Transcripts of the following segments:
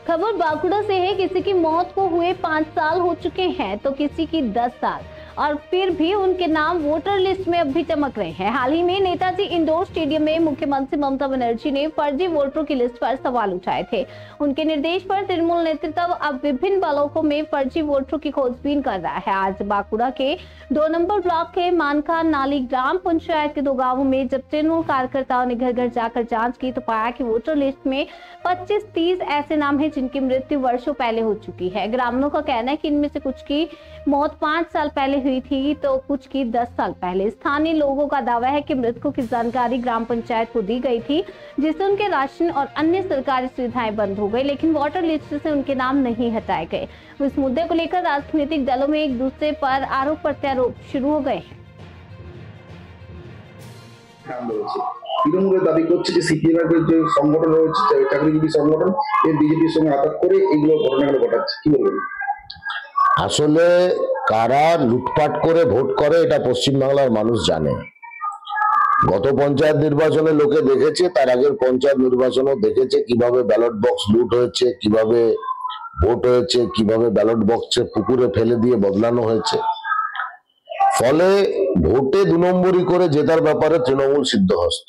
खबर बांकुड़ा से है। किसी की मौत को हुए 5 साल हो चुके हैं तो किसी की 10 साल, और फिर भी उनके नाम वोटर लिस्ट में अब भी चमक रहे हैं। हाल ही में नेताजी इंडोर स्टेडियम में मुख्यमंत्री ममता बनर्जी ने फर्जी वोटरों की लिस्ट पर सवाल उठाए थे। उनके निर्देश पर तृणमूल नेतृत्व अब विभिन्न ब्लॉकों में फर्जी वोटरों की खोजबीन कर रहा है। आज बांकुड़ा के 2 नंबर ब्लॉक के मानका नाली ग्राम पंचायत के 2 गांवों में जब तृणमूल कार्यकर्ताओं ने घर घर जाकर जांच की तो पाया कि वोटर लिस्ट में 25-30 ऐसे नाम हैं जिनकी मृत्यु वर्षों पहले हो चुकी है। ग्रामीणों का कहना है कि इनमें से कुछ की मौत 5 साल पहले हुई थी तो कुछ की 10 साल पहले। स्थानीय लोगों का दावा है कि मृतकों की जानकारी ग्राम पंचायत को दी गई थी, जिससे उनके राशन और अन्य सरकारी सुविधाएं बंद हो गई, लेकिन वोटर लिस्ट से उनके नाम नहीं हटाए गए। इस मुद्दे को लेकर राजनीतिक दलों में एक दूसरे पर आरोप प्रत्यारोप शुरू हो गए हैं। তৃণমূলের দাবি করছে যে সিপিএম এর যে সংগঠন রয়েছে চাকরিজীবী সংগঠন এই বিজেপির সঙ্গে আঘাত করে এইগুলো ঘটনাগুলো ঘটাচ্ছে, কি বলবেন? আসলে কারা লুটপাট করে ভোট করে এটা পশ্চিমবাংলার মানুষ জানে। গত পঞ্চায়েত নির্বাচনে লোকে দেখেছে, তার আগের পঞ্চায়েত নির্বাচনও দেখেছে কিভাবে ব্যালট বক্স লুট হয়েছে, কিভাবে ভোট হয়েছে, কিভাবে ব্যালট বক্সে পুকুরে ফেলে দিয়ে বদলানো হয়েছে। ফলে ভোটে 2 নম্বরই করে জেতার ব্যাপারে তৃণমূল সিদ্ধহস্ত।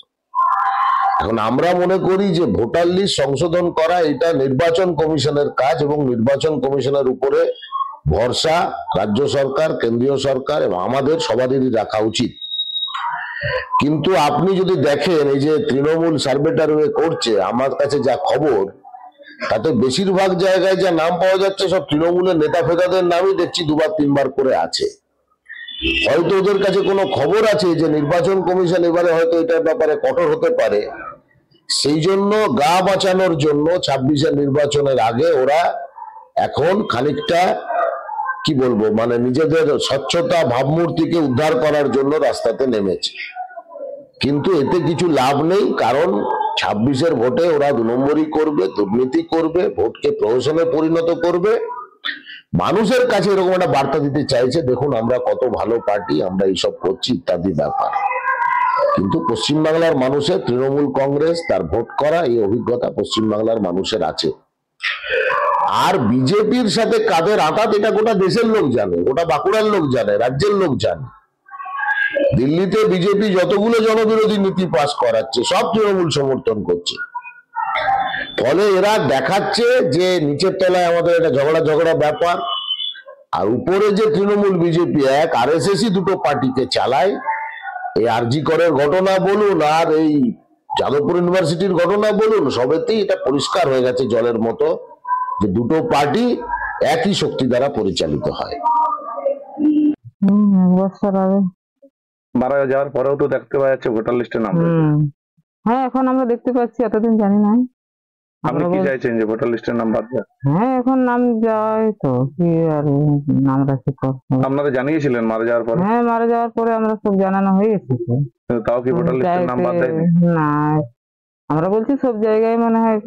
এখন আমরা মনে করি যে ভোটার লিস্ট সংশোধন করা এটা নির্বাচন কমিশনের কাজ এবং নির্বাচন কমিশনের উপরে ভরসা রাজ্য সরকার, কেন্দ্রীয় সরকার এবং আমাদের সবারই রাখা উচিত। কিন্তু আপনি যদি দেখেন এই যে তৃণমূল সার্ভেটারে করছে, আমার কাছে যা খবর তাতে বেশিরভাগ জায়গায় যা নাম পাওয়া যাচ্ছে সব তৃণমূলের নেতা ফেতাদের নামই দেখছি 2-3 বার করে আছে। হয়তো ওদের কাছে কোনো খবর আছে যে নির্বাচন কমিশন এবারে হয়তো এটার ব্যাপারে কঠোর হতে পারে, সেই জন্য গা বাঁচানোর জন্য 26-এর নির্বাচনের আগে ওরা এখন খানিকটা কি বলবো মানে নিজেদের স্বচ্ছতা ভাবমূর্তিকে উদ্ধার করার জন্য রাস্তাতে নেমেছে। কিন্তু এতে কিছু লাভ নেই, কারণ 26-এর ভোটে ওরা 2 নম্বরই করবে, দুর্নীতি করবে, ভোটকে প্রহসনে পরিণত করবে। মানুষের কাছে এরকম একটা বার্তা দিতে চাইছে, দেখুন আমরা কত ভালো পার্টি, আমরা এইসব করছি ইত্যাদি ব্যাপার। কিন্তু পশ্চিমবাংলার মানুষের তৃণমূল কংগ্রেস তার ভোট করা এই অভিজ্ঞতা পশ্চিমবাংলার মানুষের আছে। আর বিজেপির সাথে কাদের আঘাত এটা গোটা দেশের লোক জানে, গোটা বাঁকুড়ার লোক জানে, রাজ্যের লোক জানে। দিল্লিতে বিজেপি যতগুলো জনবিরোধী নীতি পাস করাচ্ছে সব তৃণমূল সমর্থন করছে। ফলে এরা দেখাচ্ছে যে নিচের তলায় আমাদের একটা ঝগড়া ব্যাপার, আর উপরে যে তৃণমূল বিজেপি এক আরএসএসই 2টো পার্টিকে চালায়। এই আরজি করের ঘটনা বলুন আর এই যাদবপুর ইউনিভার্সিটির ঘটনা বলুন, সবেতেই এটা পরিষ্কার হয়ে গেছে জলের মতো যে 2টো পার্টি একই শক্তি দ্বারা পরিচালিত হয়। মারা যাওয়ার পরেও তো দেখতে পাওয়া যাচ্ছে ভোটার লিস্টে নাম। হ্যাঁ, এখন আমরা দেখতে পাচ্ছি, এতদিন জানি না। আপনি কি চাইছেন যে ভোটার লিস্টের নাম বাদ দেওয়া? হ্যাঁ, এখন নাম যায় তো কি আর নাম রাখি করতে। আপনারা জানিয়েছিলেন মারা যাওয়ার পরে? হ্যাঁ, মারা যাওয়ার পরে আমরা সব জানানো হয়ে গেছে। তাও কি ভোটার লিস্টের নাম বাদ দেয়নি? না, আমরা বলছি সব জায়গায় মনে হয়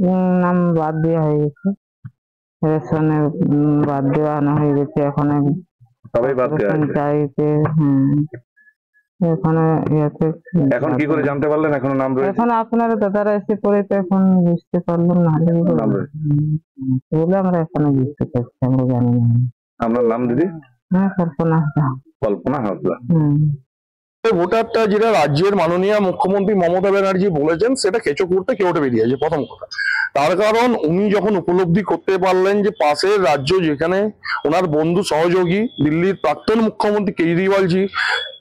নাম বাদ দেওয়া হয়ে গেছে, রেশনে বাদ দেওয়ানো হয়ে গেছে। এখন সবাই বাদ দেওয়া পঞ্চায়েতে এখন কি করে জানতে পারলেন এখনো নাম রয়েছে? এখন আপনারা দাদারা এসে পরে তো এখন বুঝতে পারলাম না, বলে আমরা এখনো বুঝতে পারছি, আমরা জানি না। আপনার নাম দিদি? হ্যাঁ, কল্পনা হাসদা। ভোটারটা যেটা রাজ্যের মাননীয় মুখ্যমন্ত্রী মমতা ব্যানার্জি বলেছেন সেটা কেঁচো করতে কেউটে বেরিয়েছে প্রথম কথা। তার কারণ উনি যখন উপলব্ধি করতে পারলেন যে পাশের রাজ্য যেখানে ওনার বন্ধু সহযোগী দিল্লির প্রাক্তন মুখ্যমন্ত্রী কেজরিওয়ালজি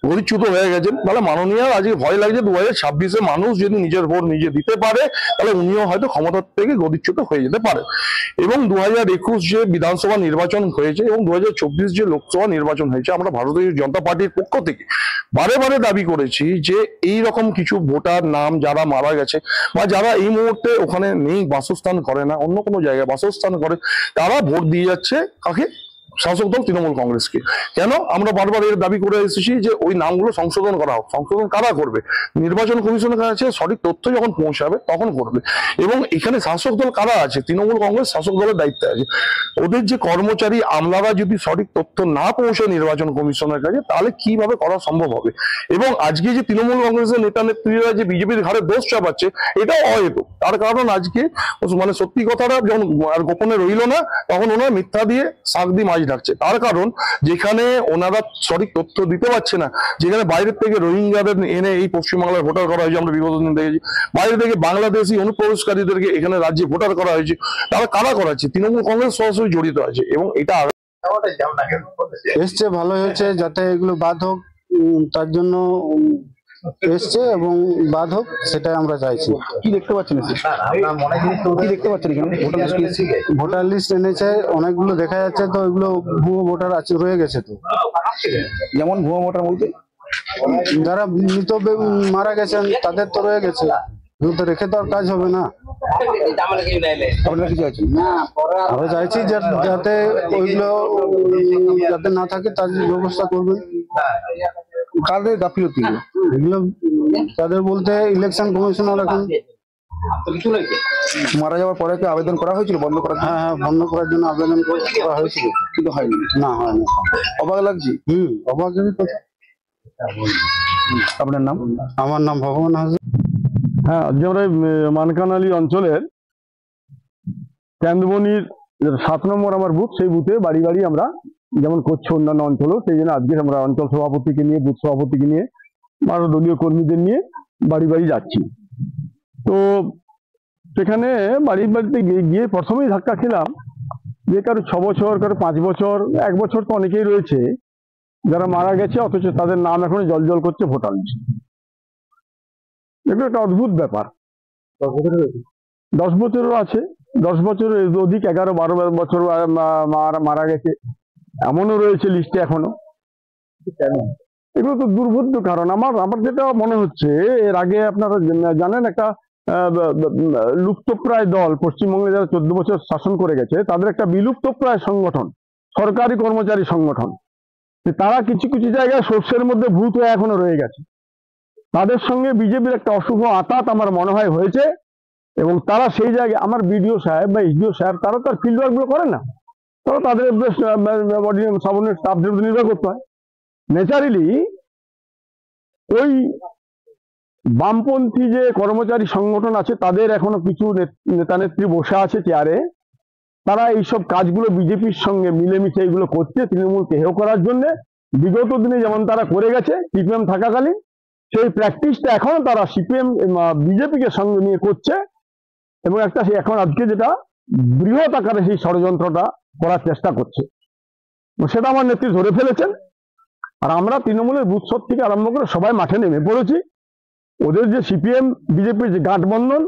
গদিচ্যুত হয়ে গেছেন, তাহলে মাননীয় আজকে ভয় লাগছে 2026-এ মানুষ যদি নিজের ভোট নিজে দিতে পারে তাহলে উনিও হয়তো ক্ষমতার থেকে গদিচ্যুত হয়ে যেতে পারে। এবং 2021 যে বিধানসভা নির্বাচন হয়েছে এবং 2024 যে লোকসভা নির্বাচন হয়েছে, আমরা ভারতীয় জনতা পার্টির পক্ষ থেকে বারে বারে দাবি করেছি যে এই রকম কিছু ভোটার নাম যারা মারা গেছে বা যারা এই মুহূর্তে ওখানে নেই, বাসস্থান করে না, অন্য কোনো জায়গায় বাসস্থান করে, তারা ভোট দিয়ে যাচ্ছে কাকে? শাসক দল তৃণমূল কংগ্রেসকে। কেন আমরা বারবার এর দাবি করে এসেছি যে ওই নামগুলো সংশোধন করা হোক। সংশোধন কারা করবে? নির্বাচন কমিশনের কাছে সঠিক তথ্য যখন পৌঁছাবে তখন করবে। এবং এখানে শাসক দল কারা আছে? তৃণমূল কংগ্রেস শাসক দলের দায়িত্বে আছে। ওদের যে কর্মচারী আমলারা যদি সঠিক তথ্য না পৌঁছে নির্বাচন কমিশনের কাছে, তাহলে কিভাবে করা সম্ভব হবে? এবং আজকে যে তৃণমূল কংগ্রেসের নেতা নেত্রীরা যে বিজেপির ঘাড়ে দোষ চাপাচ্ছে, এটাও অহেতুক। তার কারণ আজকে মানে সত্যি কথাটা যখন আর গোপনে রইল না, তখন ওনারা মিথ্যা দিয়ে শাক দিয়ে মাছ ঢাকছে। তার কারণ যেখানে ওনারা সঠিক তথ্য দিতে পারছে না, যেখানে বাইরের থেকে রোহিঙ্গাদের এনে এই পশ্চিমবাংলার ভোটার করা হয়েছে, আমরা বিগত দিন দেখেছি। বাইরে থেকে বাংলাদেশি অনুপ্রবেশকারীদেরকে এখানে রাজ্যে ভোটার করা হয়েছে। তারা কারা করাচ্ছে? তৃণমূল কংগ্রেস সরাসরি জড়িত আছে। এবং এটা এসছে ভালো হয়েছে, যাতে এগুলো বাদ হোক তার জন্য এসছে, এবং বাদ হোক সেটাই আমরা চাইছি। কি দেখতে পাচ্ছেন? কি দেখতে পাচ্ছেন এখানে? ভোটার লিস্ট এনেছে অনেকগুলো, দেখা যাচ্ছে তো এগুলো ভুয়ো ভোটার আছে, রয়ে গেছে। তো যেমন ভুয়ো ভোটার বলতে যারা মৃত মারা গেছেন তাদের তো রয়ে গেছে, এগুলো তো রেখে তো আর কাজ হবে না। আপনারা কি চাইছেন? আমরা চাইছি যাতে ওইগুলো যাতে না থাকে তার ব্যবস্থা করবেন। কাদের গাফিলতি এগুলো তাদের বলতে ইলেকশন কমিশনার এখন মারা যাওয়ার পরে কি আবেদন করা হয়েছিল বন্ধ করার জন্য? হ্যাঁ, বন্ধ করার জন্য আবেদন করা হয়েছিল, কিন্তু হয়নি। না হয়নি। অবাক লাগছে। অবাক। আপনার নাম? আমার নাম ভগবান হাজরা। হ্যাঁ, আজকে আমরা মানকানালি অঞ্চলের চান্দবনির 7 নম্বর আমার বুথ, সেই বুথে বাড়ি বাড়ি আমরা যেমন করছি অন্যান্য অঞ্চলও, সেই জন্য আজকে আমরা অঞ্চল সভাপতিকে নিয়ে, বুথ সভাপতিকে নিয়ে, আরো দলীয় কর্মীদের নিয়ে বাড়ি বাড়ি যাচ্ছি। তো সেখানে বাড়ি বাড়িতে গিয়ে প্রথমেই ধাক্কা খেলাম যে কারো 6 বছর, কারো 5 বছর, 1 বছর তো অনেকেই রয়েছে যারা মারা গেছে, অথচ তাদের নাম এখনো জল করছে ভোটার লিস্ট। এগুলো একটা অদ্ভুত ব্যাপার। 10 বছরেরও আছে, 10 বছরের অধিক, 11-12 বছর মারা গেছে এমনও রয়েছে লিস্টে এখনো। এগুলো তো দুর্বোধ্য কারণ। আমার যেটা মনে হচ্ছে, এর আগে আপনারা জানেন একটা লুপ্তপ্রায় দল পশ্চিমবঙ্গে যারা 14 বছর শাসন করে গেছে, তাদের একটা বিলুপ্তপ্রায় সংগঠন, সরকারি কর্মচারী সংগঠন, তারা কিছু কিছু জায়গায় শস্যের মধ্যে ভূত হয়ে এখনো রয়ে গেছে। তাদের সঙ্গে বিজেপির একটা অশুভ আঁতাত আমার মনে হয় হয়েছে, এবং তারা সেই জায়গায়, আমার বিডিও সাহেব বা এসডিও সাহেব, তারা তার ফিল্ড ওয়ার্ক গুলো করে না, তারা তাদের সাবঅর্ডিনেট স্টাফদের উপর নির্ভর করতে হয়। ন্যাচারালি ওই বামপন্থী যে কর্মচারী সংগঠন আছে, তাদের এখনো কিছু নেতা নেত্রী বসে আছে চেয়ারে, তারা এইসব কাজগুলো বিজেপির সঙ্গে মিলেমিশে এইগুলো করছে তৃণমূলকে হেয় করার জন্য। বিগত দিনে যেমন তারা করে গেছে সিপিএম থাকাকালীন, সেই প্র্যাকটিসটা এখন তারা সিপিএম বিজেপিকে সঙ্গে নিয়ে করছে, এবং একটা এখন আজকে যেটা বৃহৎ আকারে সেই ষড়যন্ত্রটা করার চেষ্টা করছে, সেটা আমার নেত্রী ধরে ফেলেছেন। আর আমরা তৃণমূলের বুথ থেকে আরম্ভ করে সবাই মাঠে নেমে পড়েছি। ওদের যে সিপিএম বিজেপির যে গাঁটবন্ধন,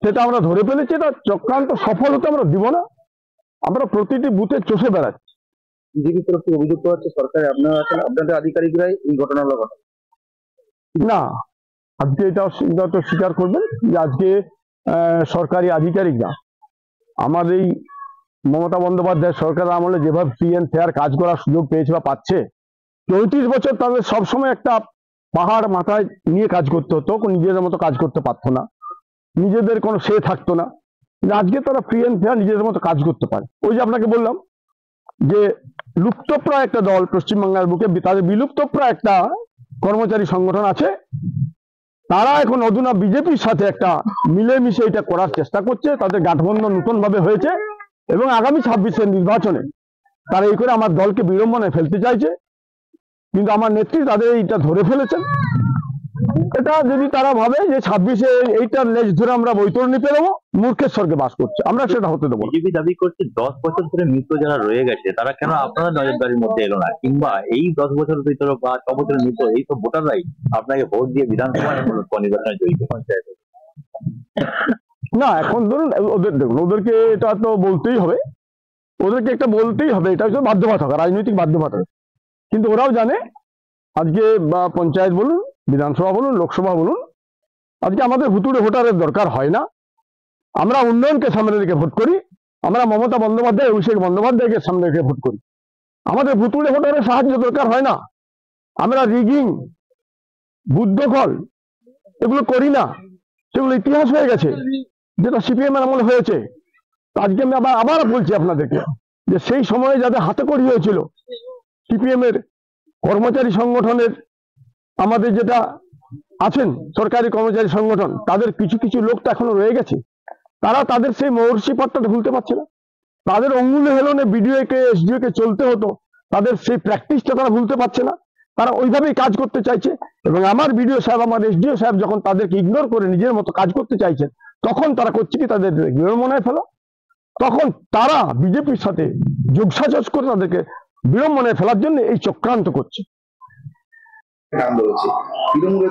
সেটা আমরা ধরে ফেলেছি। এটা চক্রান্ত সফল হতে আমরা দিব না। আমরা প্রতিটি বুথে চষে বেড়াচ্ছি। বিজেপির তরফ থেকে অভিযোগ করা হচ্ছে সরকারে আপনারা আছেন, আপনাদের আধিকারিকরাই এই ঘটনাগুলো ঘটান। না, আজকে এটা তো স্বীকার করবেন যে আজকে সরকারি আধিকারিকরা আমার এই মমতা বন্দ্যোপাধ্যায় সরকার আমলে যেভাবে ফ্রি অ্যান্ড ফেয়ার কাজ করার সুযোগ পেয়েছে বা পাচ্ছে, 34 বছর তাদের সবসময় একটা পাহাড় মাথায় নিয়ে কাজ করতে হতো, নিজেদের মতো কাজ করতে পারতো না, নিজেদের কোনো সে থাকতো না। আজকে তারা ফ্রি অ্যান্ড ফেয়ার নিজেদের মতো কাজ করতে পারে। ওই যে আপনাকে বললাম যে লুপ্তপ্রায় একটা দল পশ্চিমবাংলার বুকে, তাদের বিলুপ্তপ্রায় একটা কর্মচারী সংগঠন আছে, তারা এখন অধুনা বিজেপির সাথে একটা মিলেমিশে এটা করার চেষ্টা করছে। তাদের গাঁটবন্ধন নতুন ভাবে হয়েছে, এবং আগামী 26-এর নির্বাচনে তারা এই করে আমার দলকে বিড়ম্বনায় ফেলতে চাইছে। কিন্তু আমার নেত্রী তাদের এইটা ধরে ফেলেছেন। এটা যদি তারা ভাবে যে 26-এ এইটার লেজ ধরে আমরা বৈতরণী পেরোবো, মূর্খের স্বর্গে বাস করছে, আমরা সেটা হতে দেবো। বিজেপি দাবি করছে 10 বছর ধরে মৃত যারা রয়ে গেছে তারা কেন আপনারা নজরদারির মধ্যে এলো না, কিংবা এই 10 বছরের ভিতরে বা 6 বছরের মৃত এইসব ভোটাররাই আপনাকে ভোট দিয়ে বিধানসভা নির্বাচনে জড়িত পঞ্চায়েতে। না, এখন ধরুন ওদের দেখুন, ওদেরকে এটা তো বলতেই হবে, ওদেরকে একটা বলতেই হবে, এটা হচ্ছে বাধ্যবাধকতা, রাজনৈতিক বাধ্যবাধকতা। কিন্তু ওরাও জানে আজকে বা পঞ্চায়েত বলুন, বিধানসভা বলুন, লোকসভা বলুন, আজকে আমাদের ভুতুড়ে ভোটারের দরকার হয় না। আমরা উন্নয়নকে সামনে রেখে ভোট করি, আমরা মমতা বন্দ্যোপাধ্যায়, অভিষেক বন্দ্যোপাধ্যায়কে সামনে রেখে ভোট করি। আমাদের ভুতুড়ে ভোটারের সাহায্য দরকার হয় না। আমরা রিগিং, বুদ্ধকল এগুলো করি না, সেগুলো ইতিহাস হয়ে গেছে, যেটা সিপিএম এর আমলে হয়েছে। আজকে আমি আবার বলছি আপনাদেরকে যে সেই সময়ে যাদের হাতে কড়ি হয়েছিল সিপিএম এর কর্মচারী সংগঠনের, আমাদের যেটা আছেন সরকারি কর্মচারী সংগঠন, তাদের কিছু কিছু লোক তো এখনো রয়ে গেছে। তারা তাদের সেই মহর্ষি পাঠটা ভুলতে পারছে না। তাদের অঙ্গুলে হেলনে বিডিও কে এসডিও কে চলতে হতো, তাদের সেই প্র্যাকটিসটা তারা ভুলতে পারছে না। তারা ওইভাবেই কাজ করতে চাইছে। এবং আমার বিডিও সাহেব, আমার এসডিও সাহেব যখন তাদেরকে ইগনোর করে নিজের মতো কাজ করতে চাইছেন, তখন তারা করছে কি, তাদের বিড়ম্বনায় ফেলো। তখন তারা বিজেপির সাথে যোগসাজশ করে তাদেরকে বিড়ম্বনায় ফেলার জন্য এই চক্রান্ত করছে। নাম বলেছে তৃণমূলের